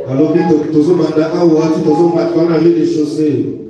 Alors, vite, tous les mandats à Ouati, tous les mandats qu'on a vu des chaussées.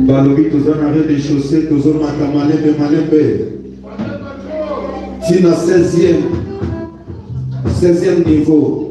Balobi tous en arrêt des chaussées, tous en matamane de malembe. Tina 16e niveau.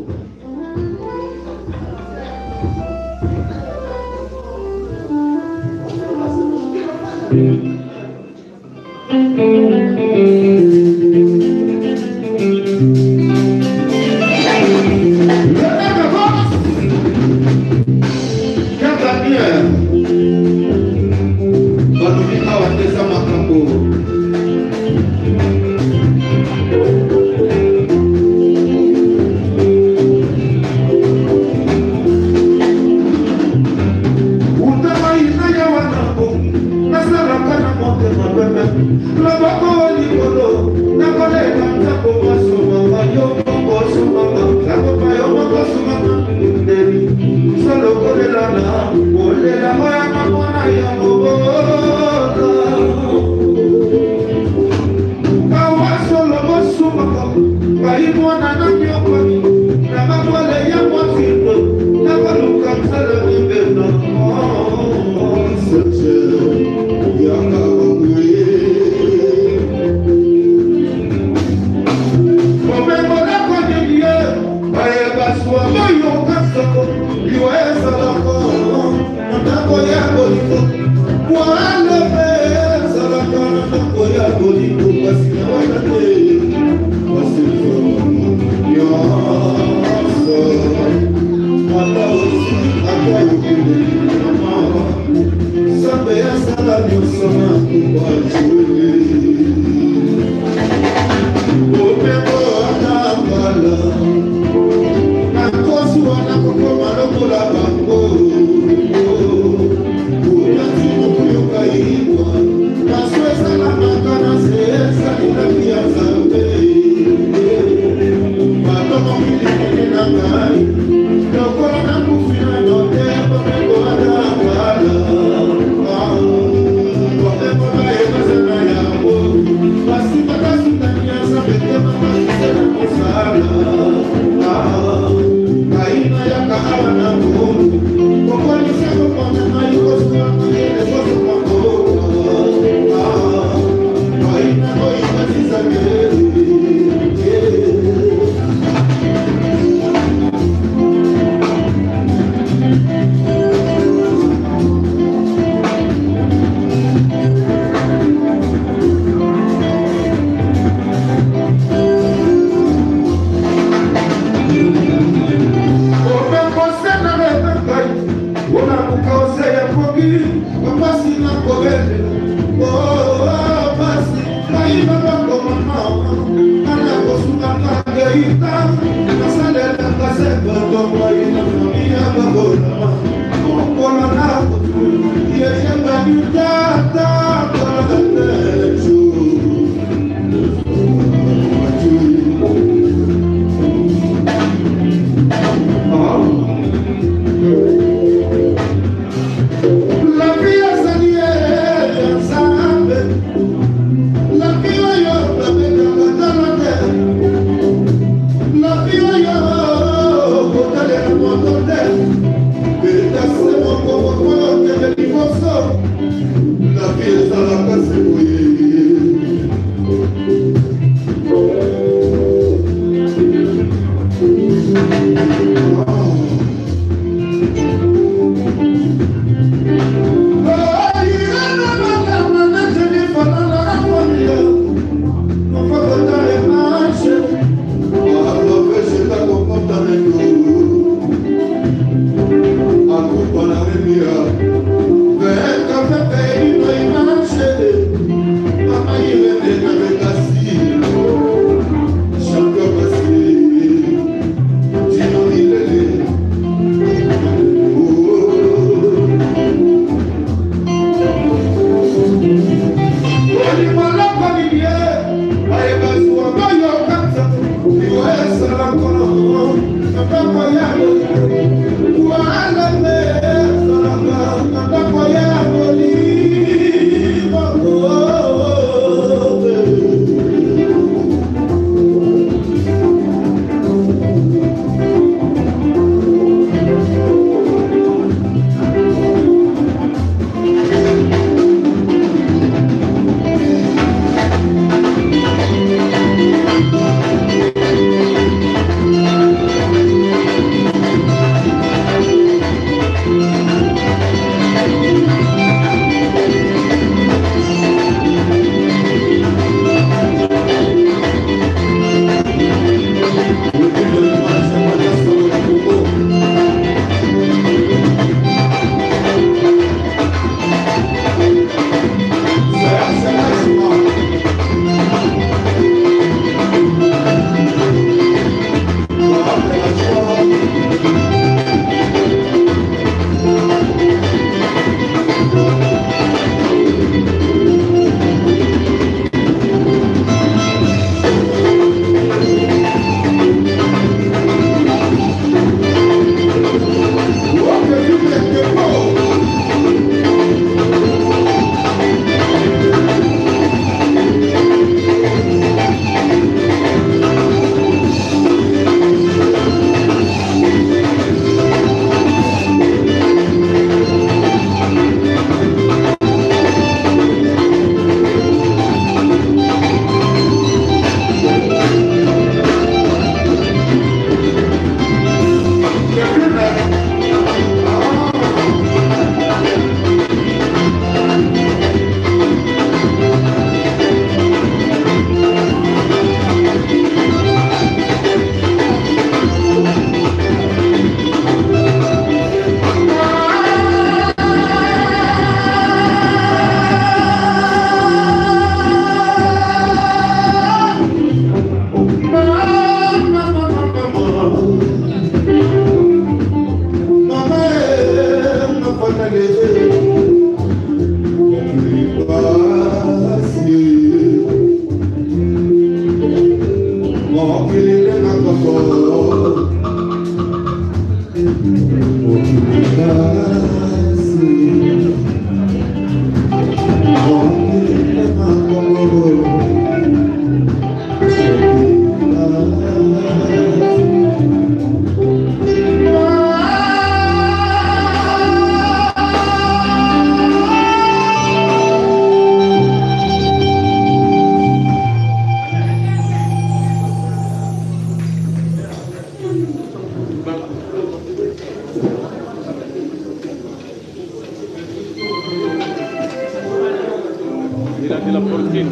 Tírate la porquina.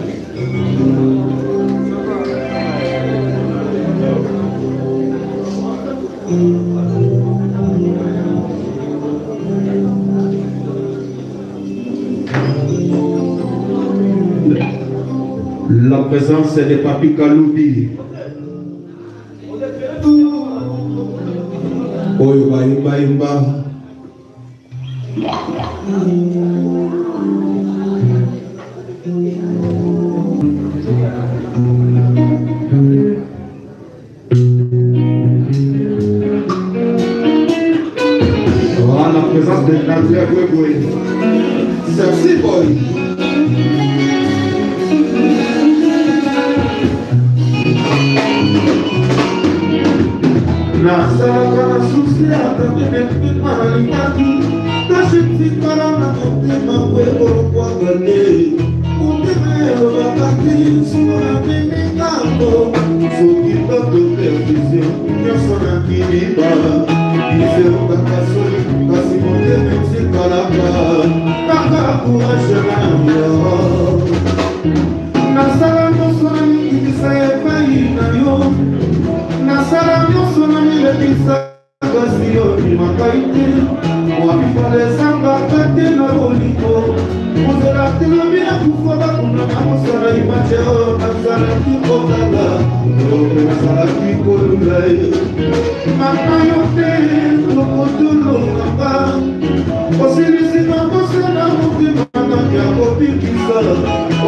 La présence de Papi Kaloubi. Oyo Imba Imba. La présence de Nadia Gwegwe. Merci boy. Nasaka na susi atakene malimaki Tashipsikara na mutema kwego kwa gane Mutemelo bakati suna mene kambo Sokita to televizio Nyosona kiniba Iseo kakasoli Kasi muteme msikalaka Kaka kuwashana yo Nasala nosona nikisa epai na yo Nasala nyosona milebisa Kasio ni makaite Wapipale samba kate na boliko Muzela tilambina kufoba kuna namusara imacheo Nasala kiko kala Roke nasala kiko lulae Maka yote Lokotulo kamba Osilisi makosana muti Maka yako pikisa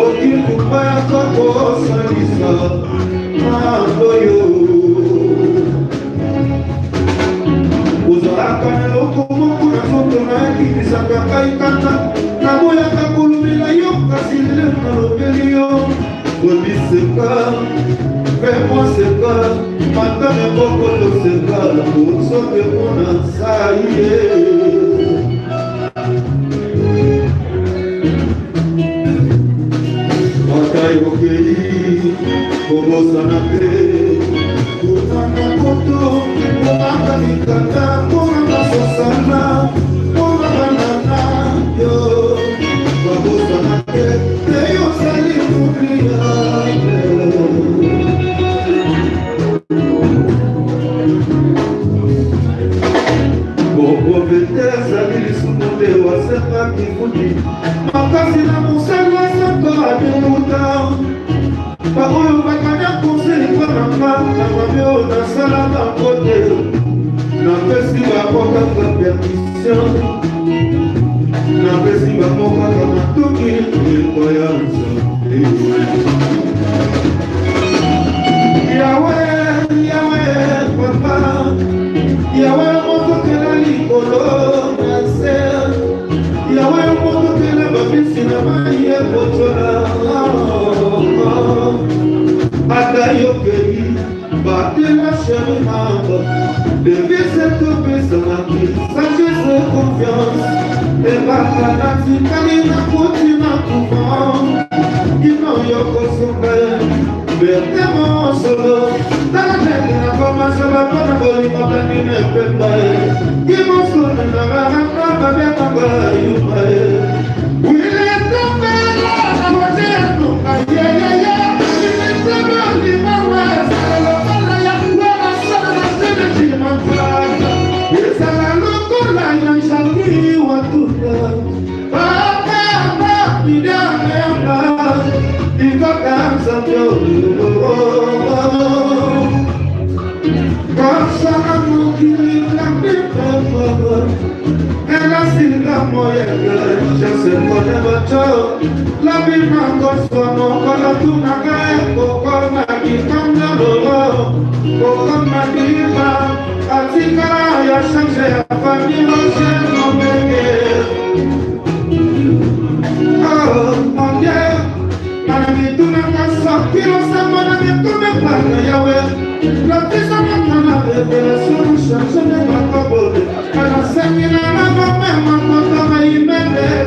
Oki kupaya kako salisa Madoyo Uzoraka na loko moku na soto na ekibisaka kaikata Na moya kakulumila yo kasile na lopelio Kodi seka, fais-moi seka Matane boko lo seka Sote mona saye Wakai wakeli Kobo sanake Kumana koto Kumaka mikanda Kumaka sosana Kumaka nana Yo Kobo sanake Teyo sali mukria Bobo beteza Nilisumunde waseka kifuti Makasi na musala Saka ademuta Baoyo bakanya konseli kwa namba Na wabio na sala na kote Na pesi bakoka kwa permission Na pesi bakoka kwa matuki Incroyance Yahweh, Yahweh, papa Yahweh, moto kela likolo Nasser Yahweh, moto kela babisi na maye Botola Adayokei, batela chérie mamba Bébé c'est topé sa maki, sagesse et confiance Et bakanati kalina koti na koufan Ino yoko soukè, berte mon solo Dala teki na koma sola Kona boli mabani ne pepae Kimo skone na garanta babeta kwa yupae Wile tope la wote atuka yeah yeah yeah La misma cosa no cuando tú me caes con la guitarra con la guitarra así cara ya se familia se no me oh mon Dieu para mí tú me casas quiero ser para mí tú me pagas ya ves la pisa mañana de la solución se me va a poder para seguir la mamá mamá y me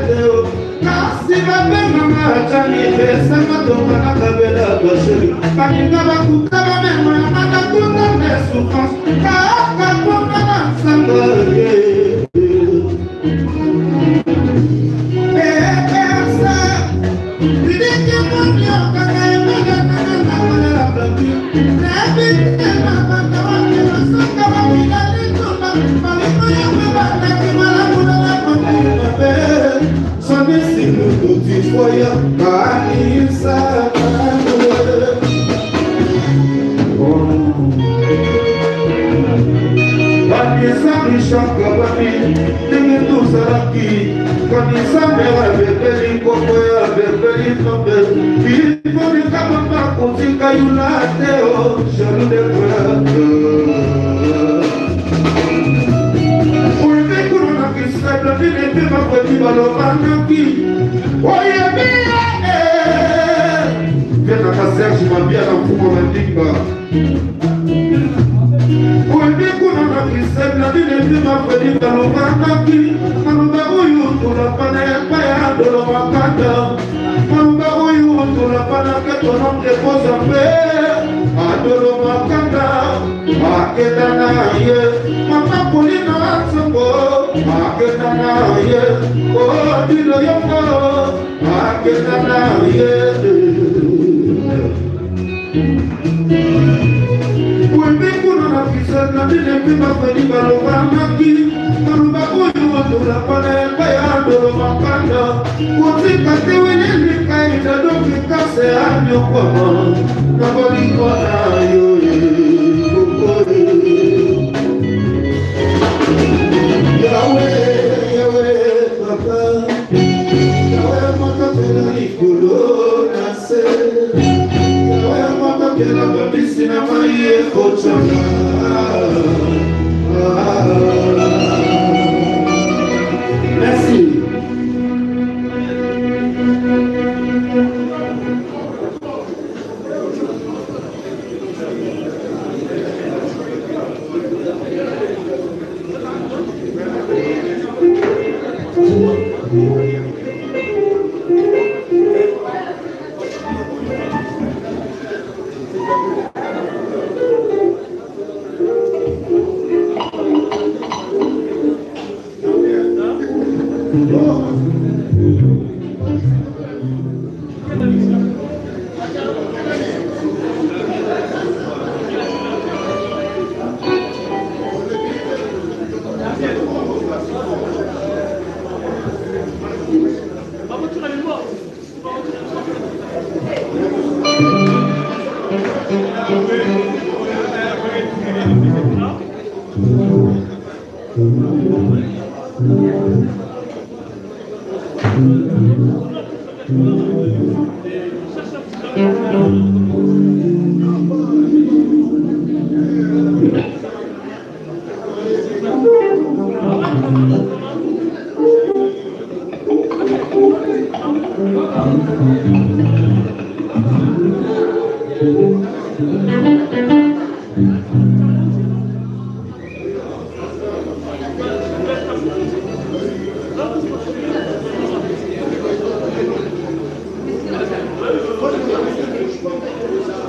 veo Kasi babena machani pesa matonga na kabela bashiri Paninga bakukaba mema na nakunda nesufas Kaka konga na sangare Esa Didi Oya kanisa kanisa bishaka bami ningi tusaraki kanisa mera bebeli koko ya bebeli tombe bifo bikamamba kutika yulate o jaloux de frère Kisabla vile pima kwa tibalo manaki Oye bia Vena kaserji mabia na mfumo mandinga Oye kuna na kisabla vile pima kwa tibalo manaki Manuba uyu tulapana ya paya dolo makanda Manuba uyu tulapana keto namde poza mbe Adolo makanda Akedana ye Mama kulina atsongo Akedana ye Oh dilo yongo Akedana ye Wembe kuna na kisa na dine pima kweni baloma maki Maruba uyu wotula pane kaya dolo makanda Kuti kate wenye likaida doki kase anyo kwa Naboli kwa na yo Yahweh, Yahweh, Papa Yahweh, Mata Pela Nikolo Nase Yahweh, Mata Pela Babisi na Maie Kochana Merci.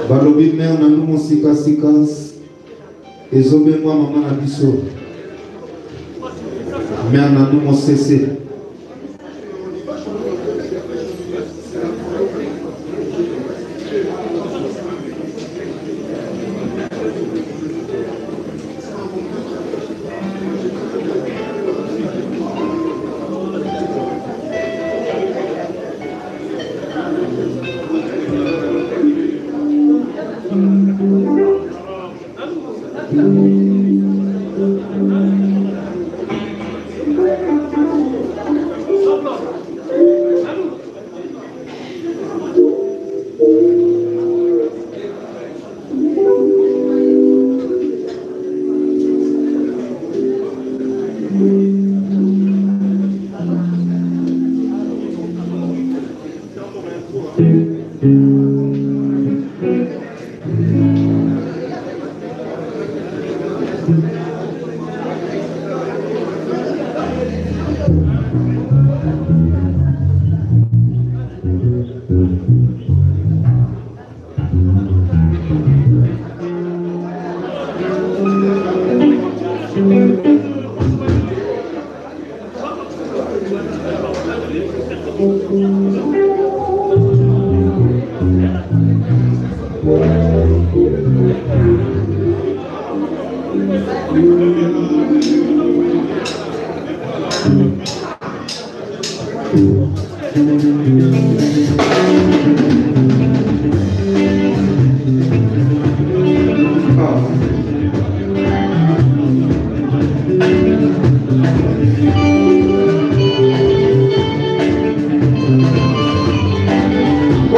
Balobi mère na nous sika sikas ezobe moi maman na biso mère na nous cessé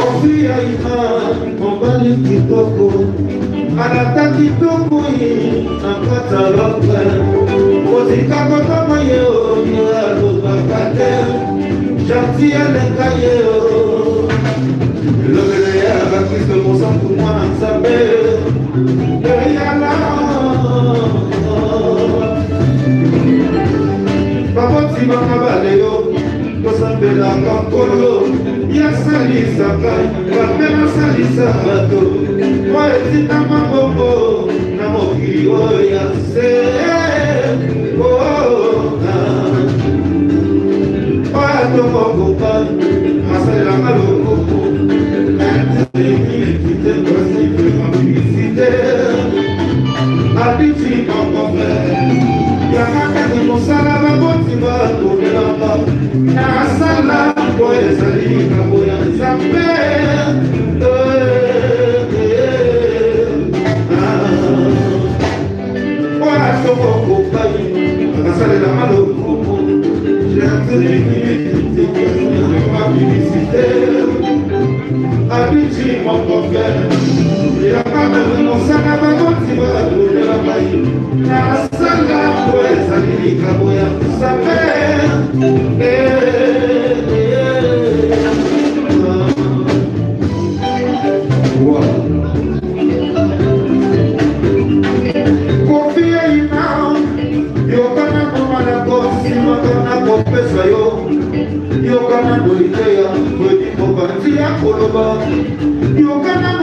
Confia ima Mobali kitoko Anata kitoko Nakata roka Kozika kota mayo Yalo bakate Janti alenka yo Logre ya Bakristo mosantu mwanzabe Yala Baboti bakabale yo Kosambela kankolo Ya salisa kai Kapena salisa bato Oe tina mabombo Na mokili oya se na Oe tomoko pa Masala maloko Kite kwasife mabilisite Aditi makombe Yakaka ni musala baboti bato Nelamba Nasala Boya salika boya zambe Boya tomo kukai Akasale la malo kuku Jantri kiti Mabilisite Abiti mokoke Yakame Musana bagoti badu Nelabai Nasala boya salika boya zambe Confia em não, eu canto na cima, canto pesa eu canto ideia, foi de covardia coloba, eu canto na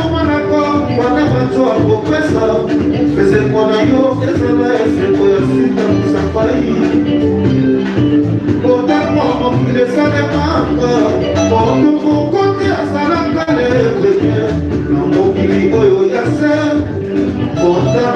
quando matou a pesa, fez quando eu esse foi assim tão sapai, botar como que essa demanda, quando o conte a saranga leve, não vou que eu ia ser. Botar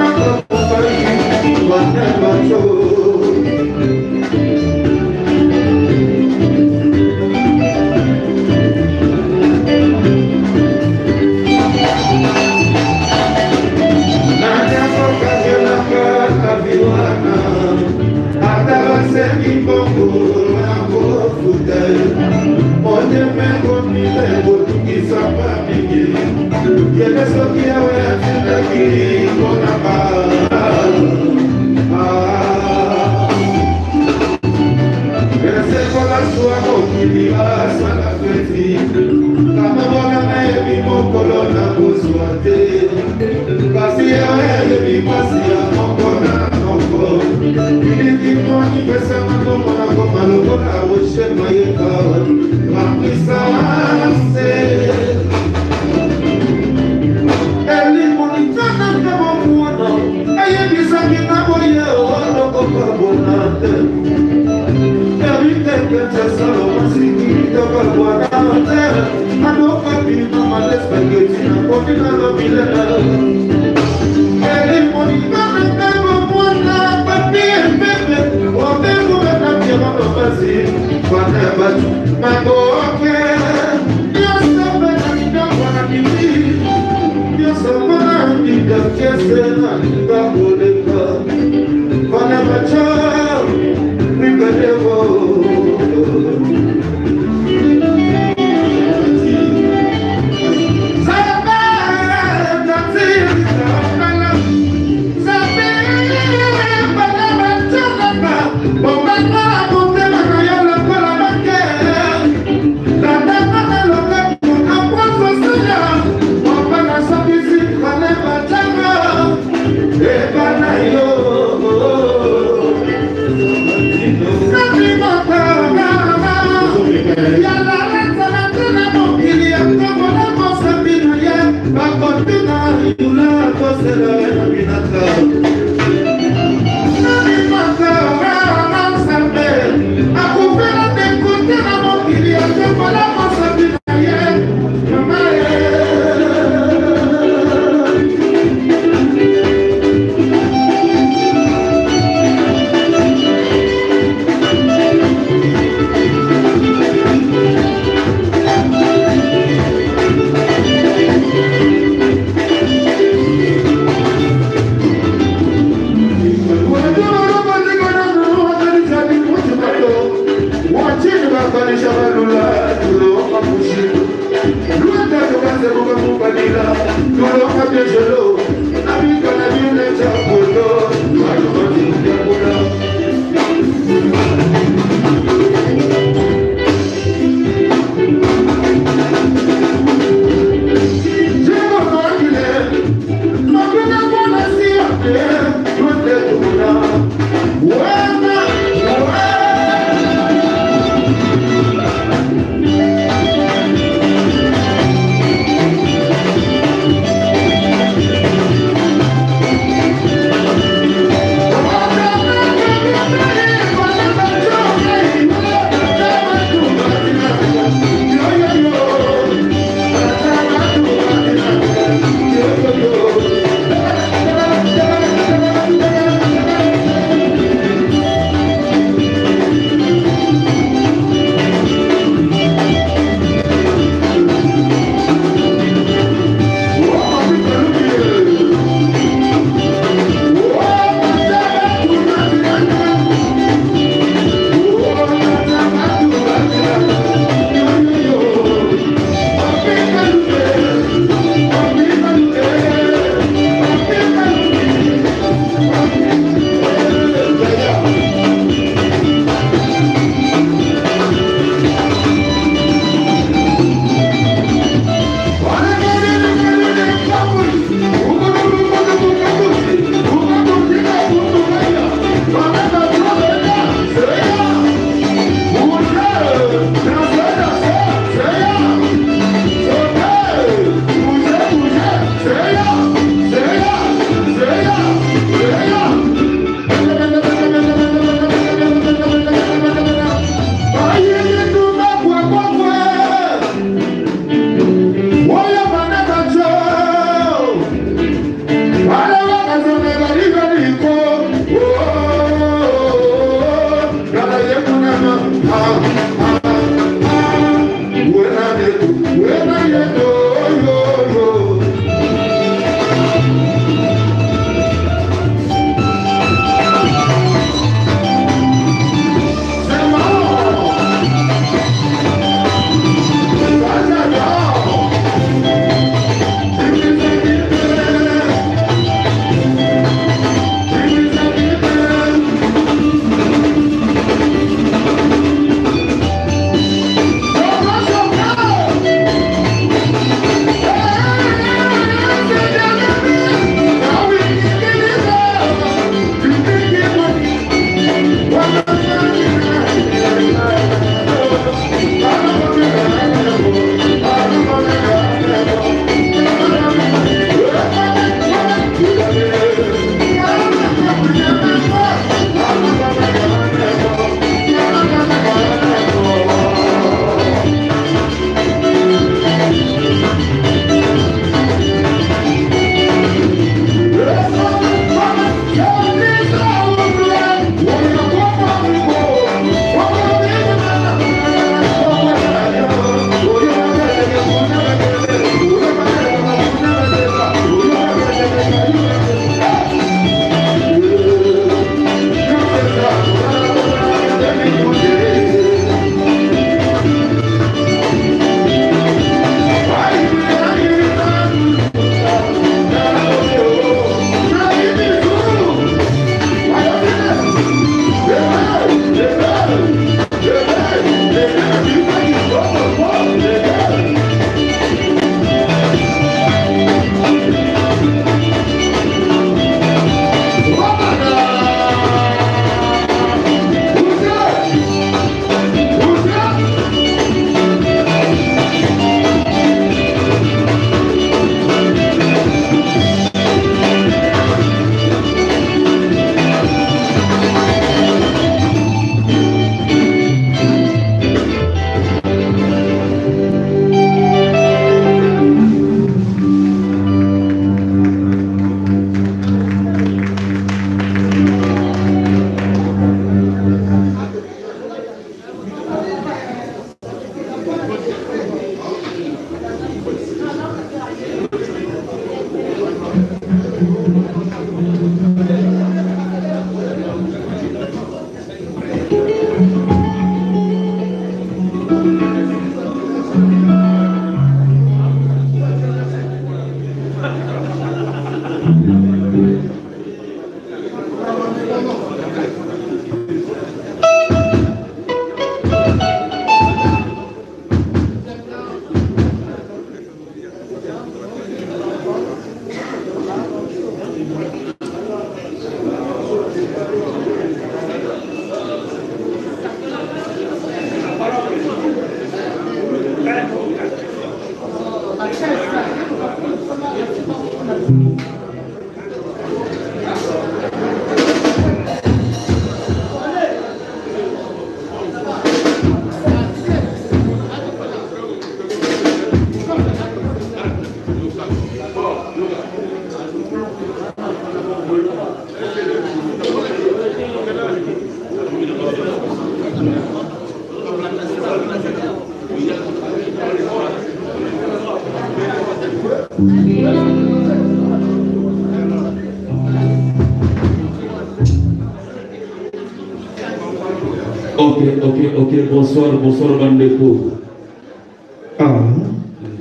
Ok, bonsoir Bandeko.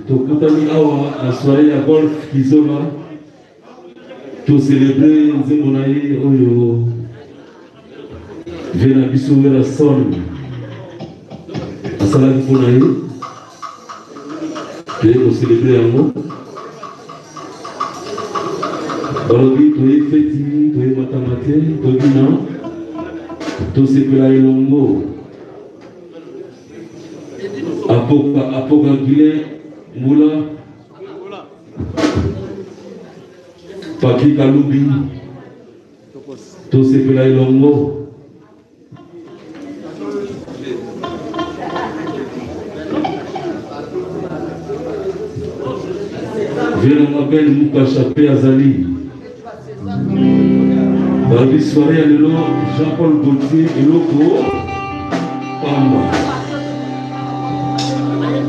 Tokutani awa la soirée à golf Kizoma. To célébrer Nzemonaye oyo vena biso la son. Asala Nzemonaye. To célébrer yango. Balobi to feti, to matamate, to bina. To sepela elongo. Apoka Guilé Moula Papi Kaloubi to sepela elongo. Viens m'appelle Mouka Chapé Azali. Dans la soirée à l'élo, Jean-Paul Gaultier et Loco Pamba.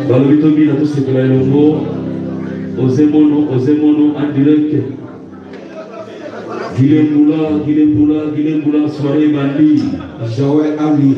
Dans le Vitobi, là, tout c'est que là, Ozemono en direct. Guilhem Moula, soirée Bandi. Joël Ali.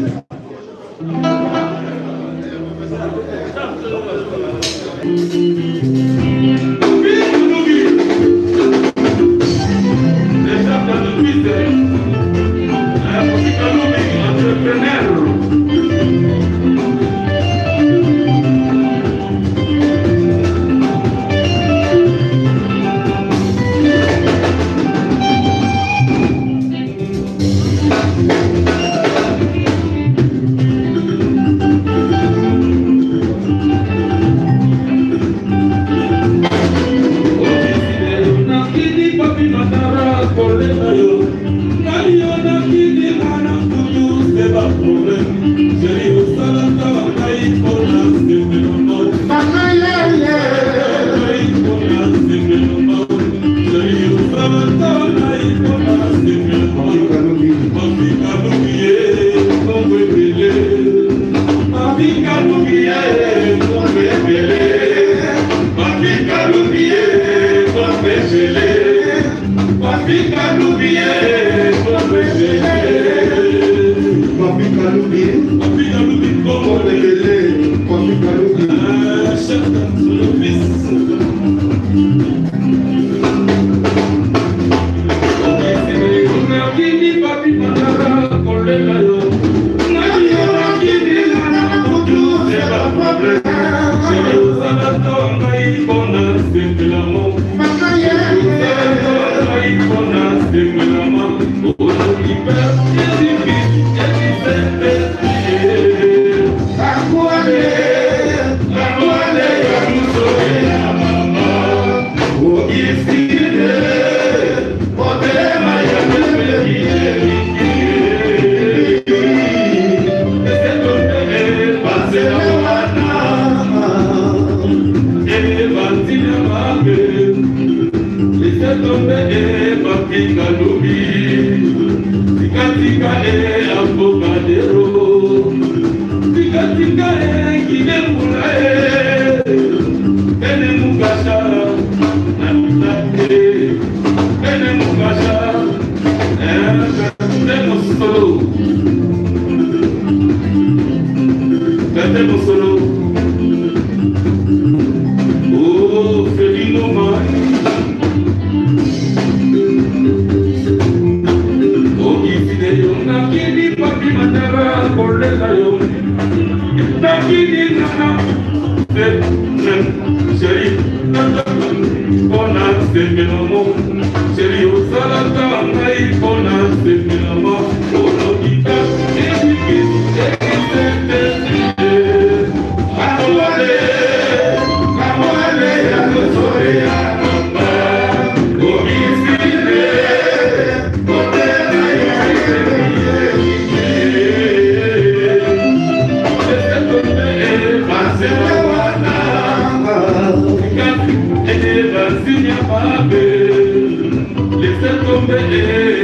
laissez tomber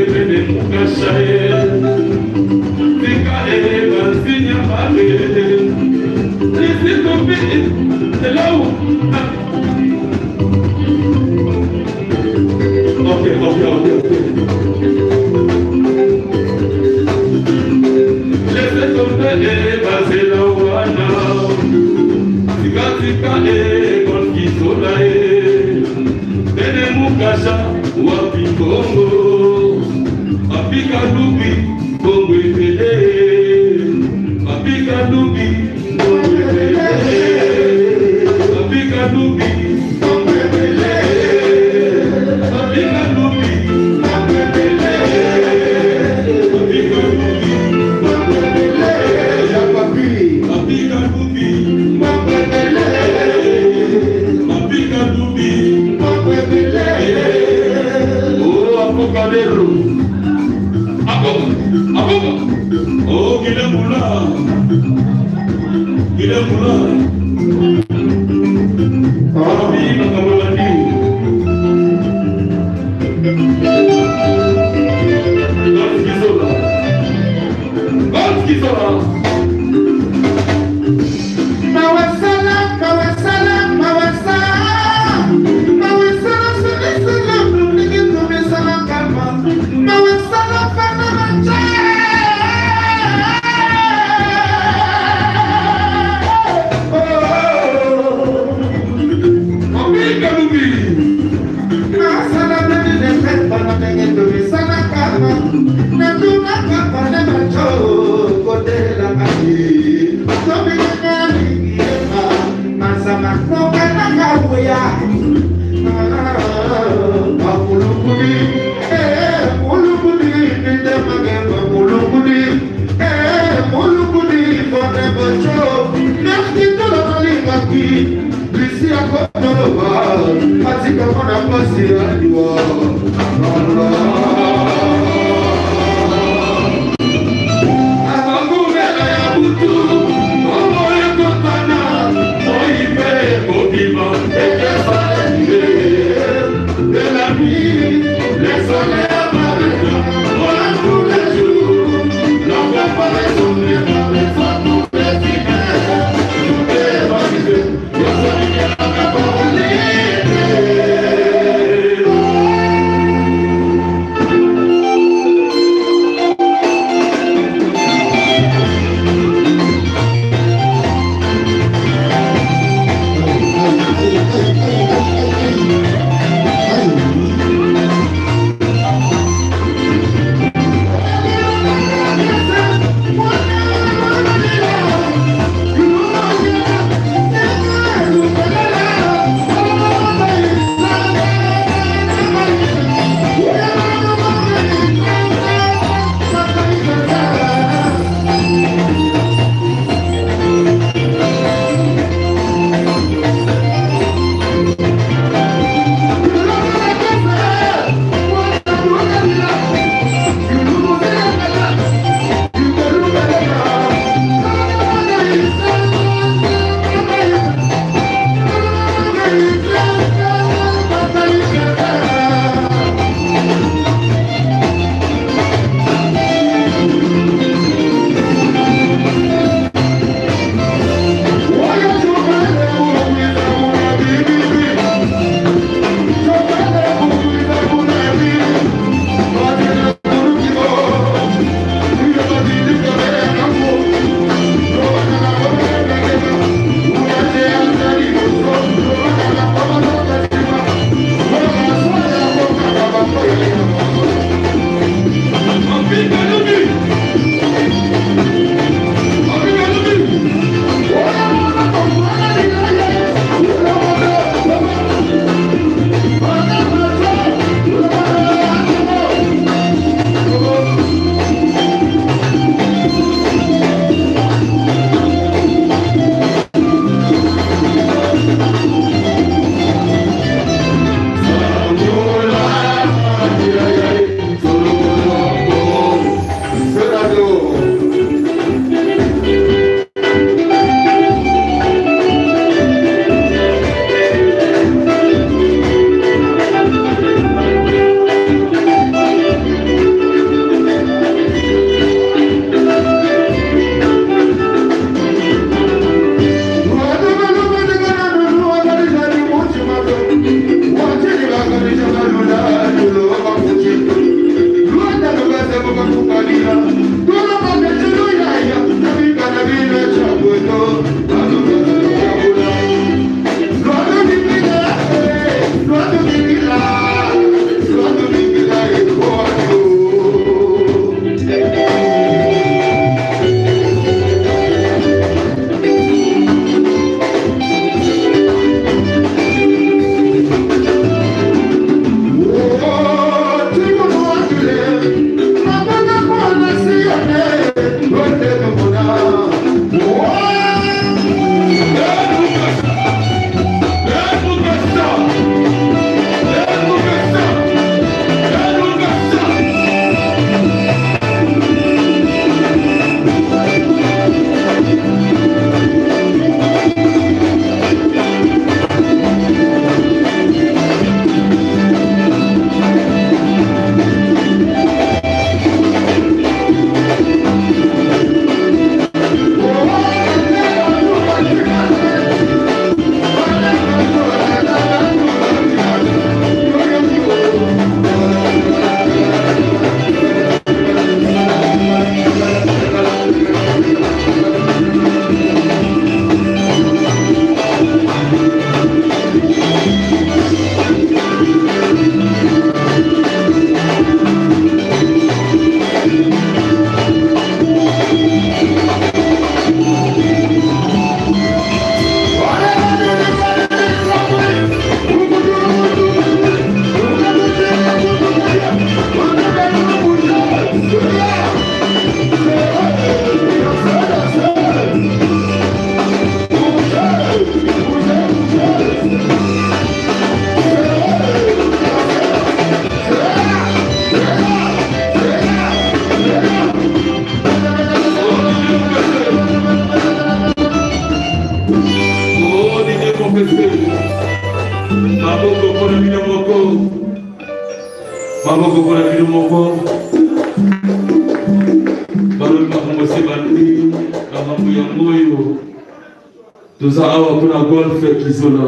venez vous cacher. Laissez tomber, c'est là où. Ok. Laissez tomber, c'est là où. Tika ekol kisola bene mukasha wapi Kongo apika dubi Kongo epele apika dubi Kongo epele apika dubi Kongo epele apika dubi Kongo epele apika dubi Kongo epele ya papi apika dubi Kongo epele Cabello, aboga, oh Guillemula, Arabina Kamalani, Gatskizola, Mawasala, Maboko pona bino moko. Maboko pona bino moko. Baloi makambo se bandi makambo ya moyo. Toza awa pona golf kizola.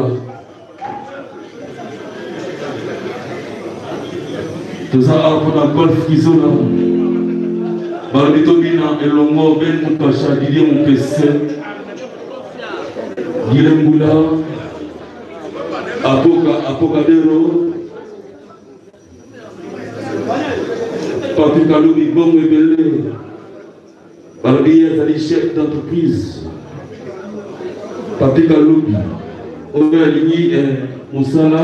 Toza awa pona golf kizola. Baloi tobina elongo ben mupasha Didier Mupese. Gilembula Apocadero Papi Kaloubi Bongo Ebele Balbi Azali chef d'entreprise Papi Kaloubi Oyo Alingi Moussala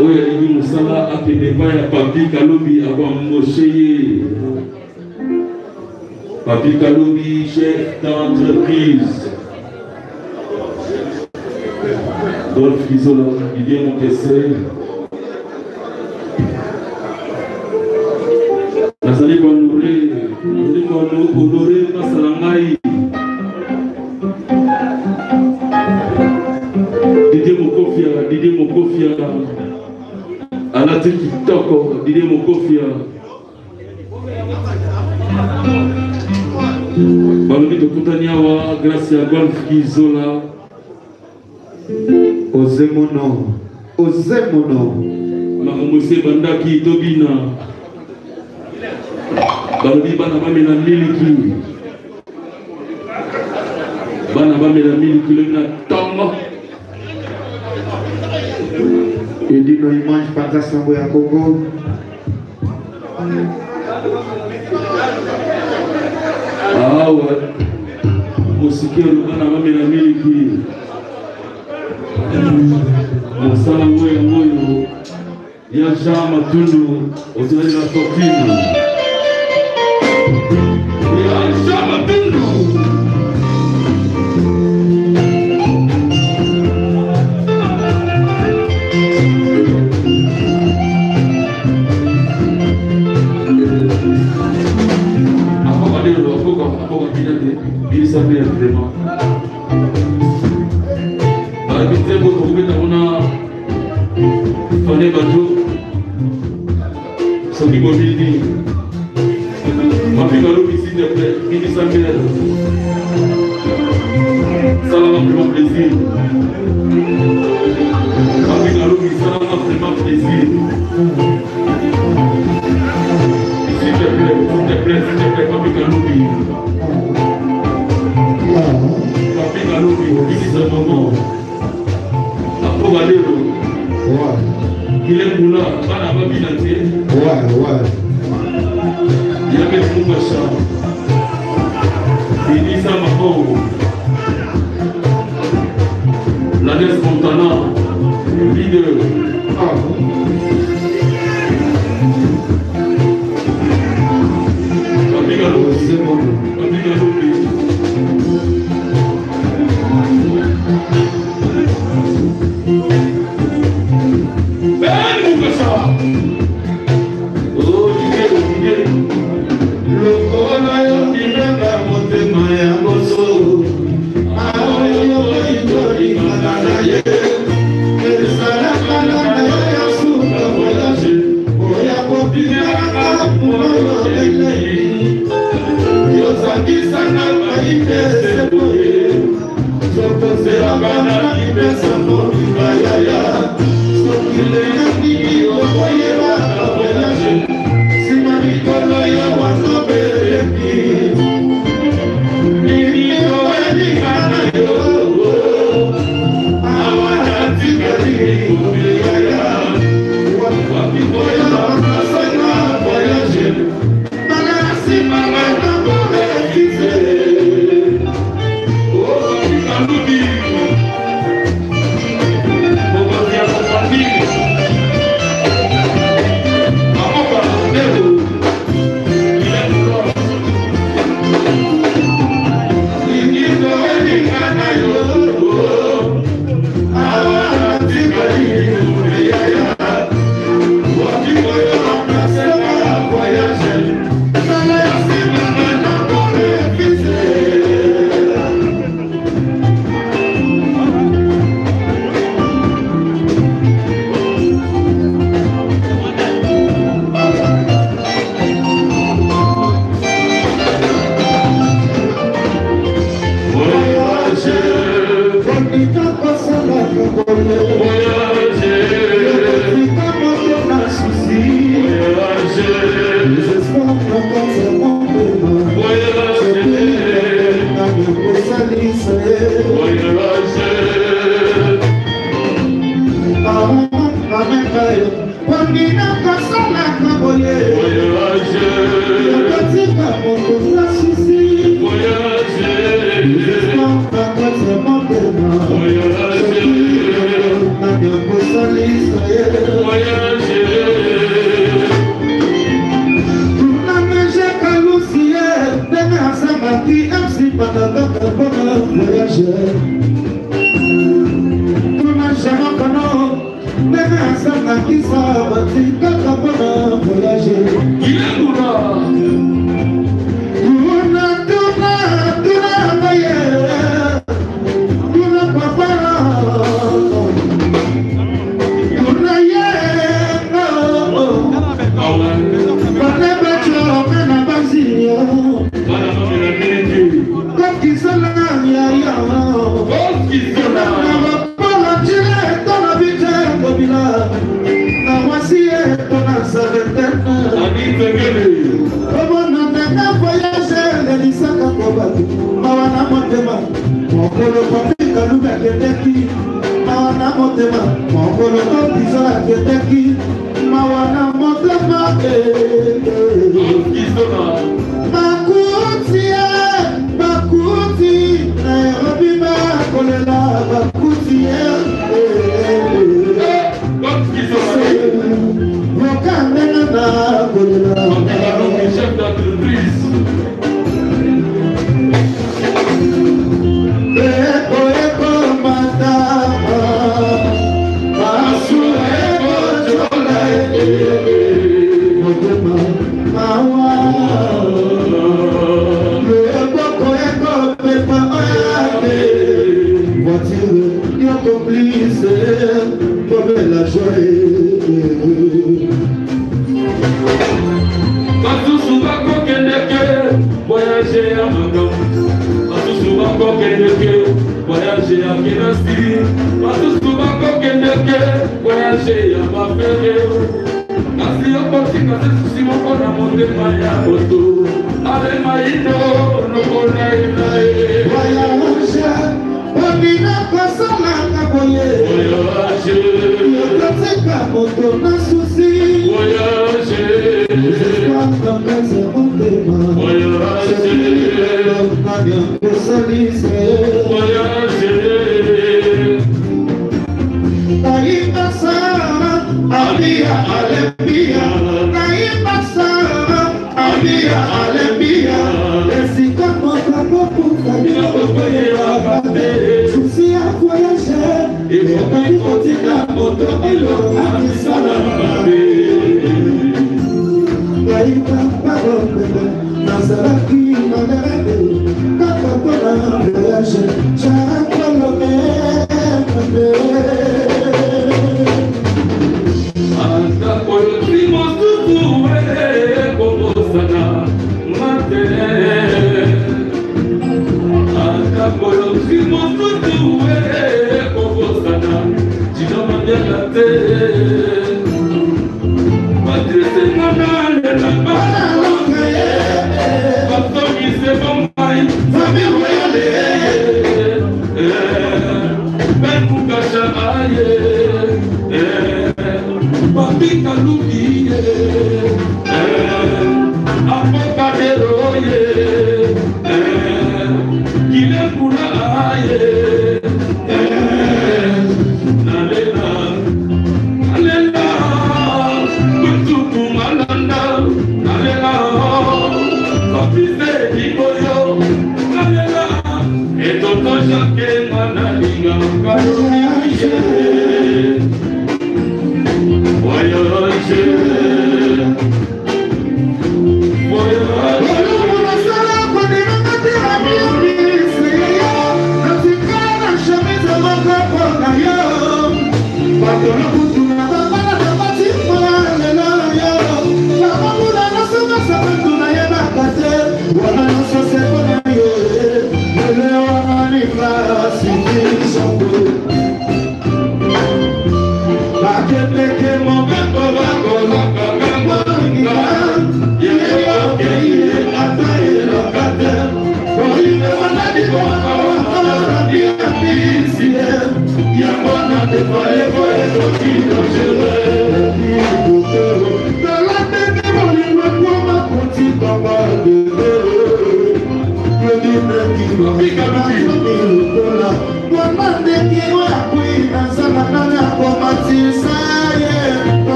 Oyo Alingi Moussala Apenepa ya Papi Kaloubi Abwa Mosheye Papi Kaloubi chef d'entreprise Golf Kizola, Didier Mupese. Nazali honoré Masalangai. Didier Mokofia. Alati Kitoko, Didier Mokofia. Balobi tokutaniawa grâce à Golf Kizola. Ozemono. Makamose bandaki tobina. Balobi bana bamela miliki. Lena tongo. Et dit nos images par la Sambo à Congo. Ah ouais. Mosikero bana bamela miliki. Mosala moyo ya Jean Matundu ozali na Tokino ya Jean Matundu apoka binate bilisa mbele vraiment Tempo kubeta una fane bato soki mobility mapika lobi s'il te plaît mini samel ça va vraiment plaisir mapika lobi ça va vraiment plaisir s'il te plaît mapika lobi mini samel Valero, il est moula, bana babinate. Il a mis le moumacha. Il dit ça ma pauvre. La Nes Montana, leader.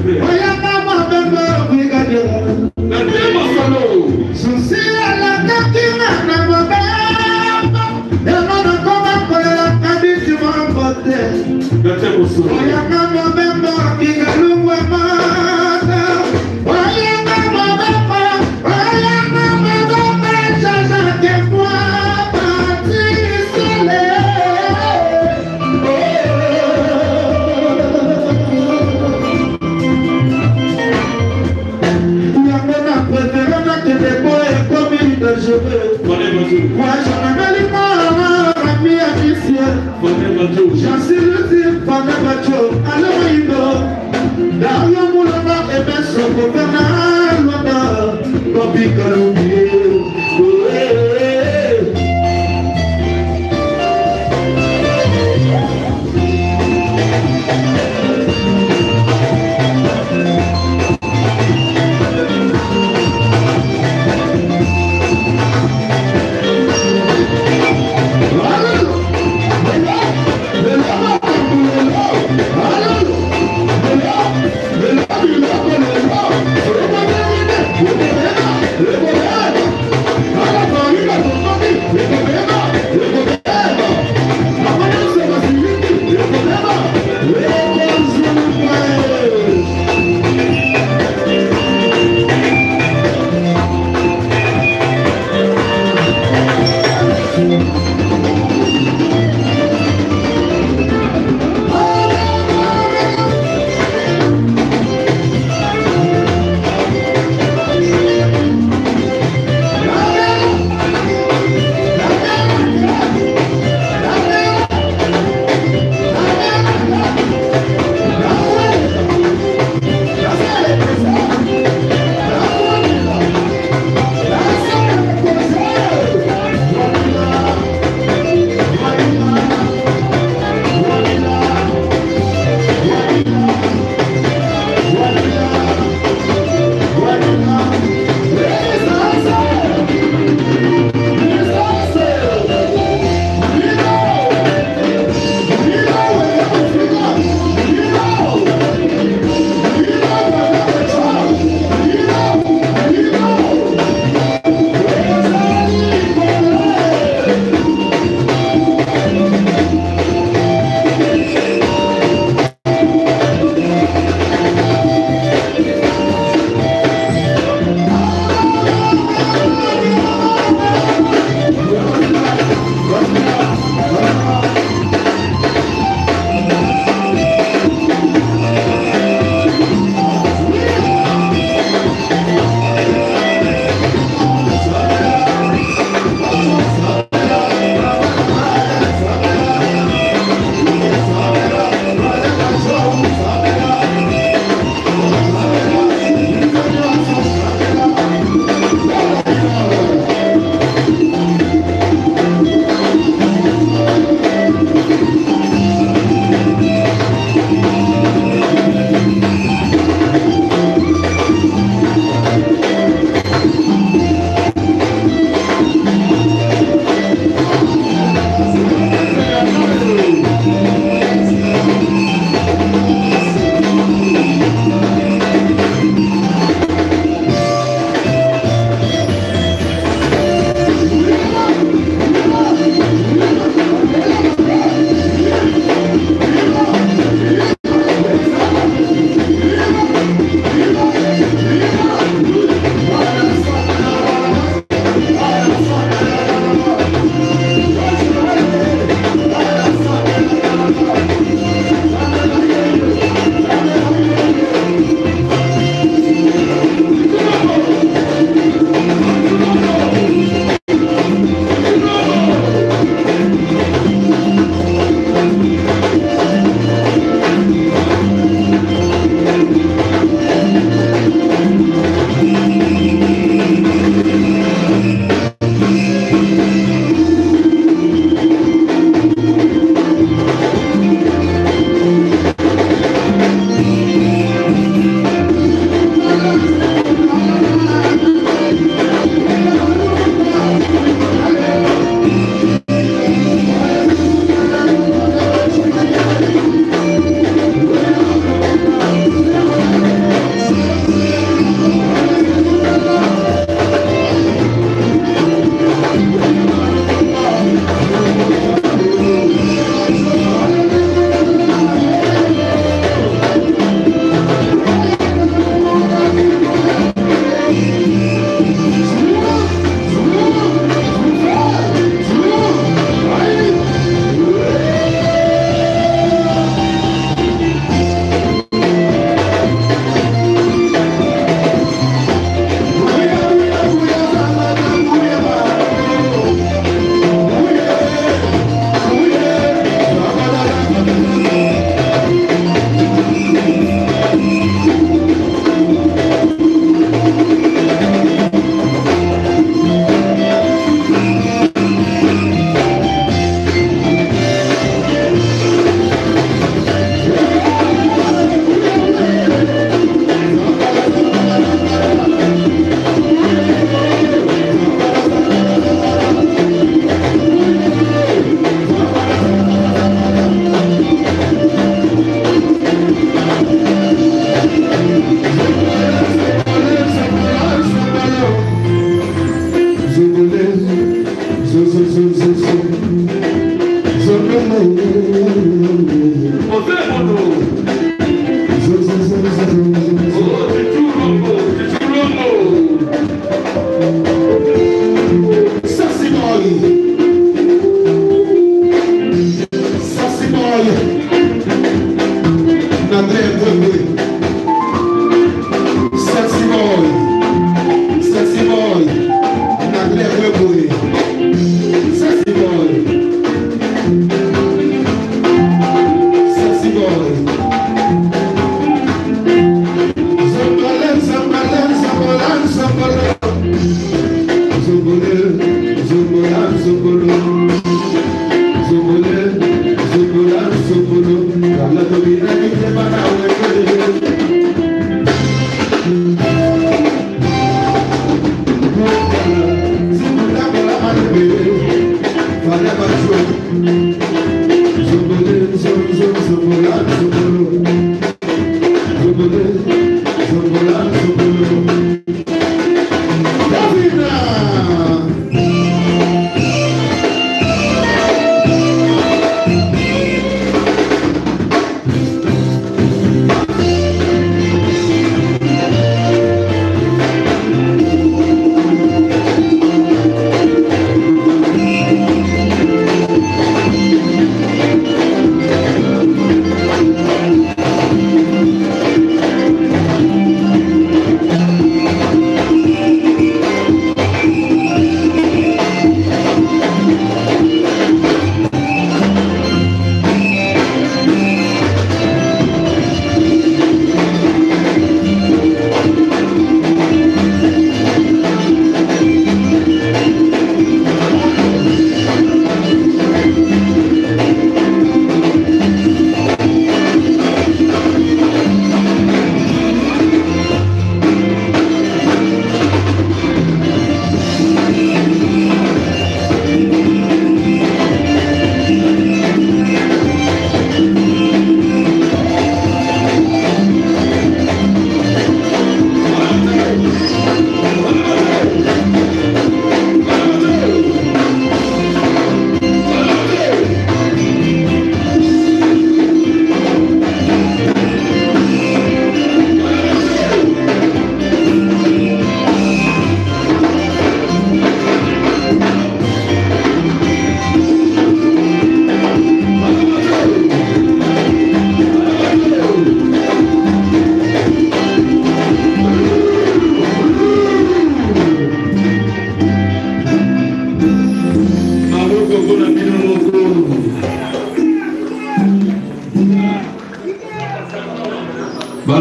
Oya Macho. Moi j'en ai les mains, Rami Amiciel. Fane Macho. J'en sais le type, Fane Macho. Alors il go. Dario Moulana et Benson Gouverneur Luanda. Bobby Kalumbi. Le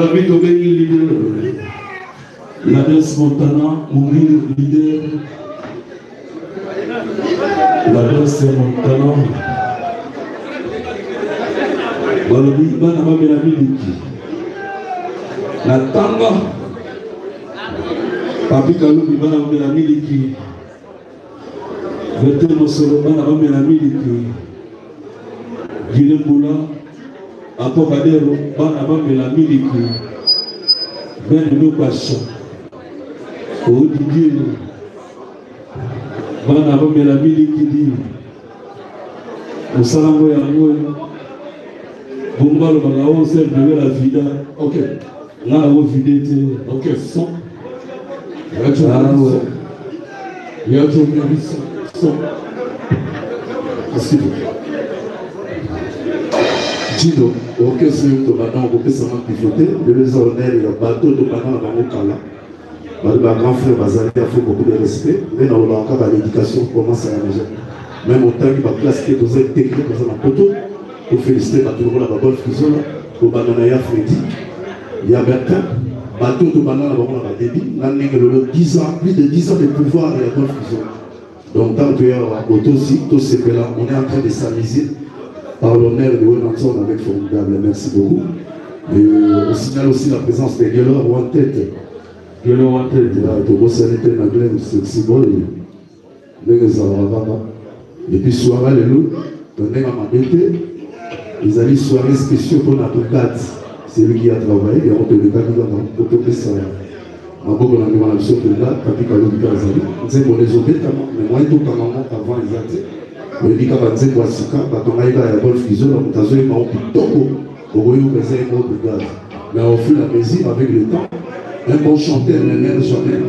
Balobi Tobeni leader. Lades Montana, Mounir leader. Lades Montana. Balobi Bana Bamela Miliki. La Tanga. Papi Kalobi Bana Bamela Miliki. Vete Mosolo Bana Bamela Miliki. Gilembula. Apokadero Bana Bamela Miliki. Ben nous passons. Au Didier. Bana Bamela Miliki dit. Au Salambo Yangoy. Bombalo Balao, celle de la vida. Ok. Là, on va vider. Ok, son. Il y a tout le son. Merci beaucoup. Dino, ok, c'est maintenant, on peut seulement pivoter. Les honneurs, il y a bateau de Banana dans le Kala. Ma grand frère Bazali a fait beaucoup de respect. Mais dans le cas de l'éducation, commence à la maison. Même au temps, il va placer que vous êtes technique dans un poteau. Pour féliciter tout le monde à la bonne fusion. Pour Banana Freddy. Il y a Bertin. Bateau de Banana dans la débit. L'année de 10 ans, plus de 10 ans de pouvoir de la bonne fusion. Donc, tant que auto aussi, tout ce que là, on est en train de s'amuser par l'honneur de Wenanton avec formidable. Merci beaucoup. Et on signale aussi la présence de Guélor Wanted. Guélor Wanted. Tout le sanitaire en anglais, c'est bon. Et puis, soirée, les loups, on est à ma bête. Ils avaient soirée spéciale pour notre cadre. C'est lui qui a travaillé. Et on peut le cadre dans le côté de ça. Ma bonne amie, on a besoin de là, Papi Kalobi Kazali. On sait qu'on les obéit, mais moi, tout comme maman, avant, ils étaient. On dit qu'on va dire quoi, c'est quand on a eu la bonne fusion, on a eu un pitoko, on a eu un mot de gaz. Mais au fur et à mesure, avec le temps, un bon chanteur, un air chanteur.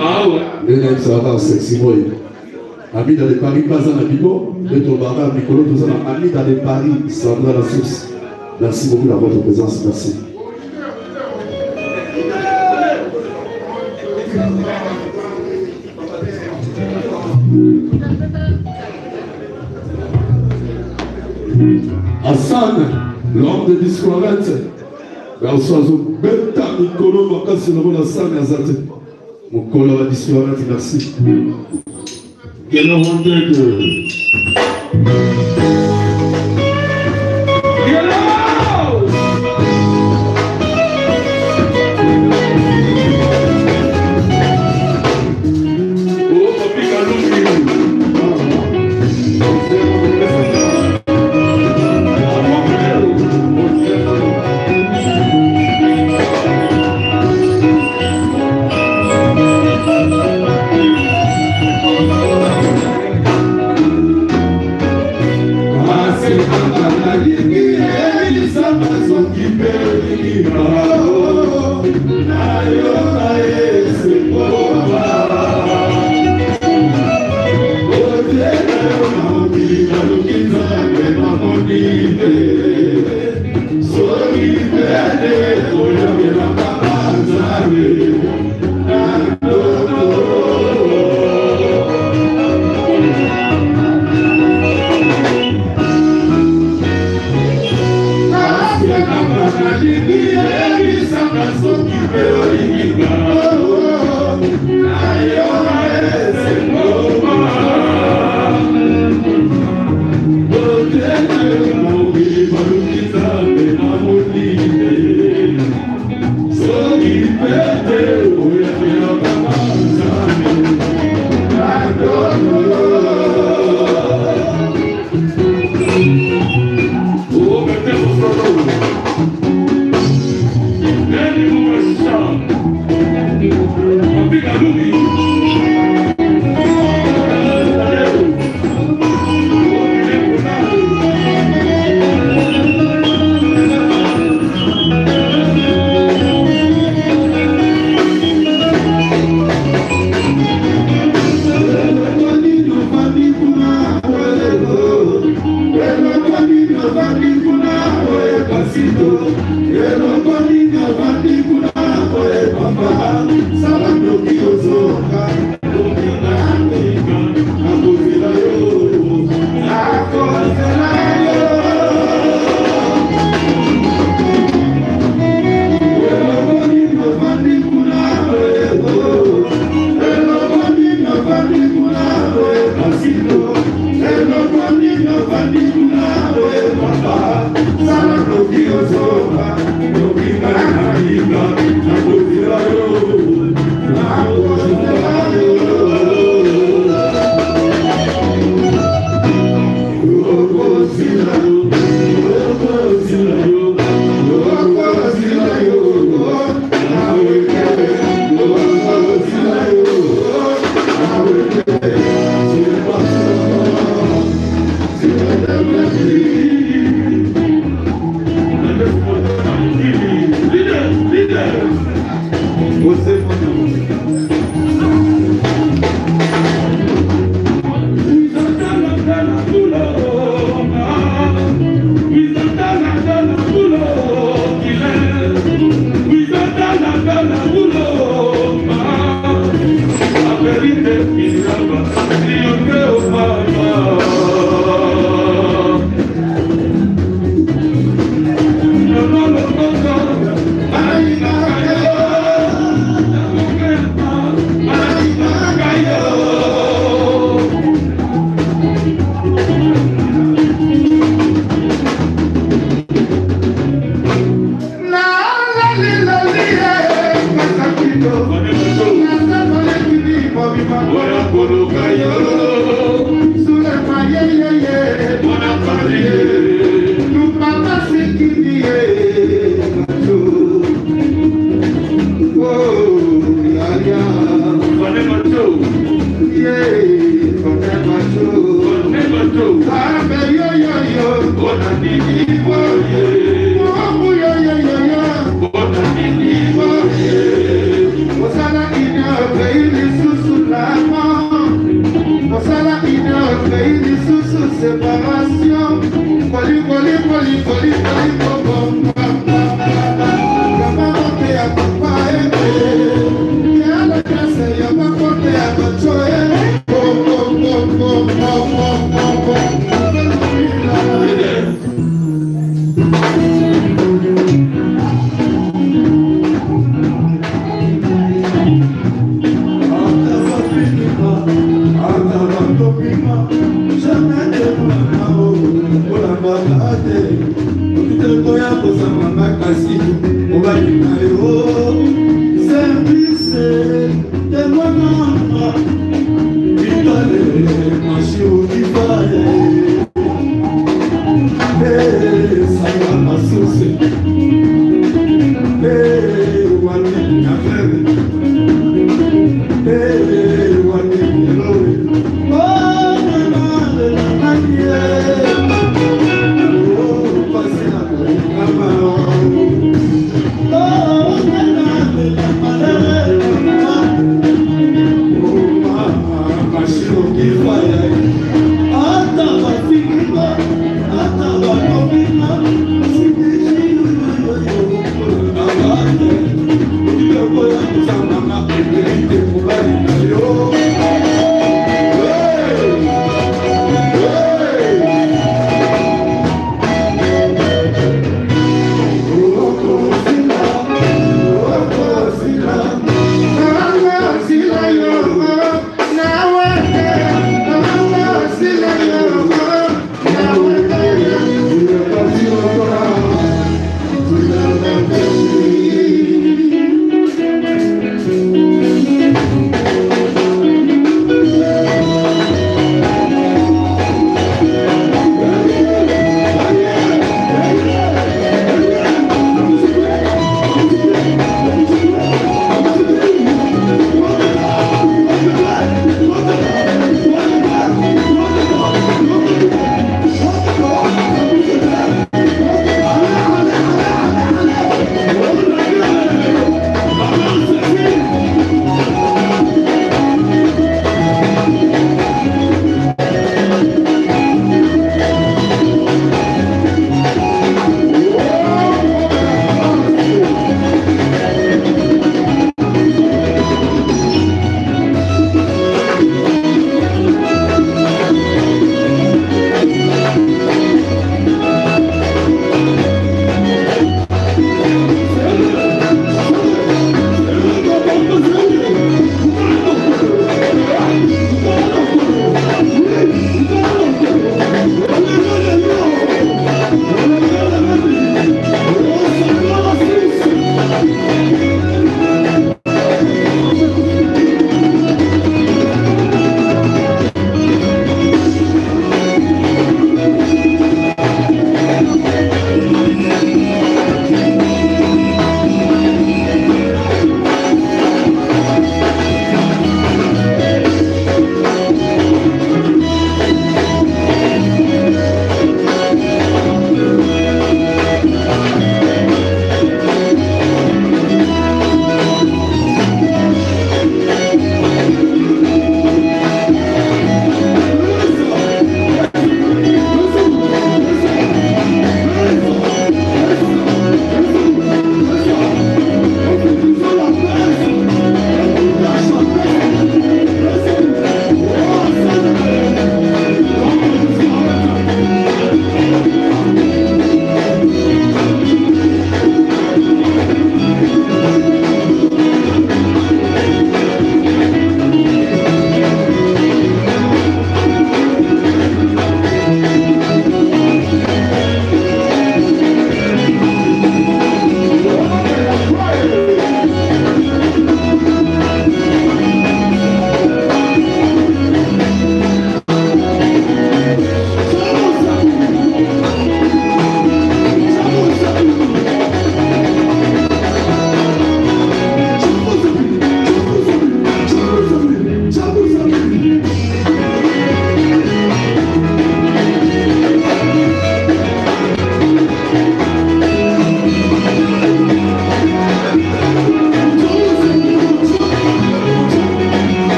Ah ouais. Le ça va, sexy boy. Ami dans les Paris, pas en Abibo, le Tobara, Nicolo, tout ça, ami dans les Paris, Sandra la source. Merci beaucoup de votre présence, merci. Hassan, l'homme de discourette, mais on soit un bêta, Nicolo, on va casser le rôle Hassan et Azate. Mon collègue va discourette, merci. Quel est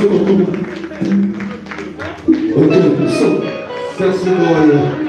Merci beaucoup. Ok, so, merci pour